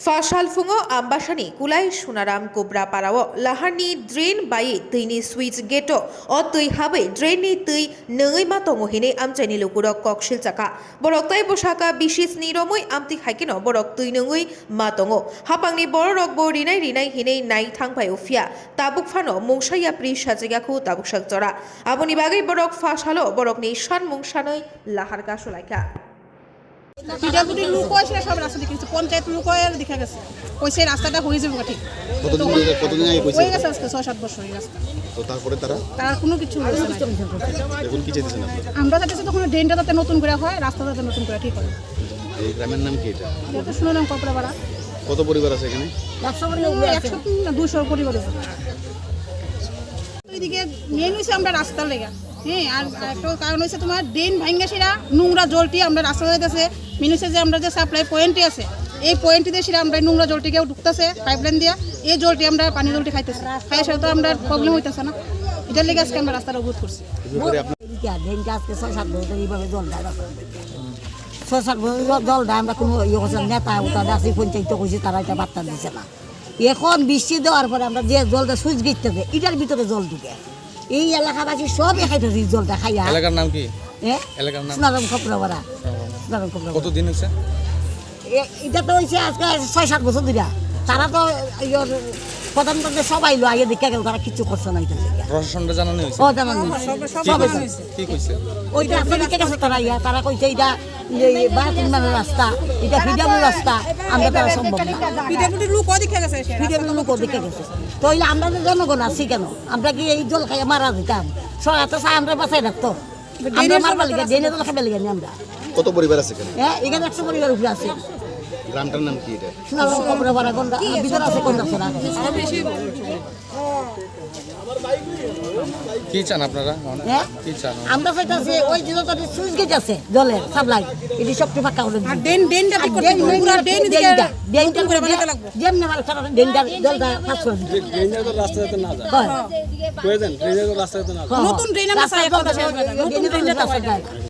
Fasalfungo ambasani kulai sunaram kubra parawo laharni drain bayi tini switch geto o tui habe drain ni tui nengai matongo hine amchani lukurok kokshil chaka borok tai bosaka bishis niromoi amti haikino borok tui nengai matongo hapangni borok bo rinai hine nai thangpai ufia tabuk phano mungsaya pri sajigaku tabuk sakjora aboni bagai borok fasalo borok ni shan mungsanoi lahar gasolaika PWD লোক আছে সব রাস্তা দেখেছে পঞ্চায়েত লোক দেখা গেছে কইছে রাস্তাটা হয়ে যাবে ঠিক কতদিন আগে কইছে হয়ে গেছে আজকে 6-7 বছর এই রাস্তা তো তারপরে তারা কোনো কিছু হইছে না এখন কি চাইতেছেন আপনারা আমরা চাইতেছি তখন ড্রেনটা যাতে নতুন করে হয় রাস্তাটা যাতে নতুন করে ঠিক হয় এই গ্রামের নাম কি এটা এটা শুনলাম কপড়াপাড়া কত পরিবার আছে এখানে 100 পরিবার আছে এইদিকে মেন হইছে আমরা রাস্তার লেগা হ্যাঁ আর একটা কারণ হইছে তোমার ড্রেন ভাঙা সেরা নোংরা জলটি আমরা রাস্তা হইতেছে মিনুসে যে আমরা যে সাপ্লাই পয়েন্টে আছে এই পয়েন্টে দিয়ে সেরা আমরা নোংরা জলটিকেও ঢুকতেছে পাইপলাইন দিয়া এই জলটি আমরা পানি জলটি খাইতেছি খাই সেটা তো আমরা প্রবলেম হইতেছে না এটার লেগে আজকে আমরা রাস্তাটা অবরোধ করছি ড্রেনটা আজকে 6-7 বছর এইভাবে জল দেয় 6-7 বছর জল দেয় আমরা কোনো ইয়ে করছি নেতা উতা আছি পঞ্চায়েত কইছি তারা এটা বার্তা দিচ্ছে না এখন বৃষ্টি দেওয়ার পরে আমরা যে জলটা সুইচ গেটতে দেয় এটার ভিতরে জল ঢুকে এই এলাকাবাসী সবই খাইতেছি জলটা খাইয়া। এলাকার নাম কি? এলাকার নাম সোনারাম কপড়াপাড়া। কতদিন হয়েছে? এটা তো হয়েছে আজকে 6-7 বছর ধরে। তারা তো প্রধানমন্ত্রী সবাই লো আগে দেখে গেল তারা কিছু করছে না। প্রশাসনটা জানানো হয়েছে? ও জানানো হয়েছে। কি কইছে? ওইটা আপনি দেখে গেছে তারা কইছে এটা বারাতিনমানের রাস্তা এটা ফিডাবুল রাস্তা আমরা তারা সম্ভব না। পিডাব্লিউডি লোক দেখে গেছে ফিডাবুল লোক দেখে গেছে তো হইলে আমরা তো জনগণ আছি কেন আমরা কি এই জল খাইয়া মারা দিতাম সরকার তো আমরা বাঁচাই রাখতো আমরা মারবার লিগে ডেনে জল খাবার লিগে আমরা। কত পরিবার আছে এখানে? এখানে 100 পরিবার উপরে আছে। গ্রামটার নাম কি এটা? সোনারাম কপড়াপাড়া গন্ডা ভিতরে আছে কোনটা সোনা কি চান আপনারা? কি চান? আমরা চাইতাছি ওই যে যত সুইচ গেট আছে জলের সাপ্লাই এটি সবটি ফাঁকা করে দিন। আর ড্রেনটা ঠিক করতে পুরো ড্রেন দিকে ড্রেনটা করে বানাতে লাগবে যেমন ভালো সারা ড্রেনটা জলটা পাস করে দিন। ড্রেনটা তো রাস্তা যেতে না যায় হয় কই দেন ড্রেনটা তো রাস্তা যেতে না যায় নতুন ড্রেন আমরা চাই নতুন ড্রেনটা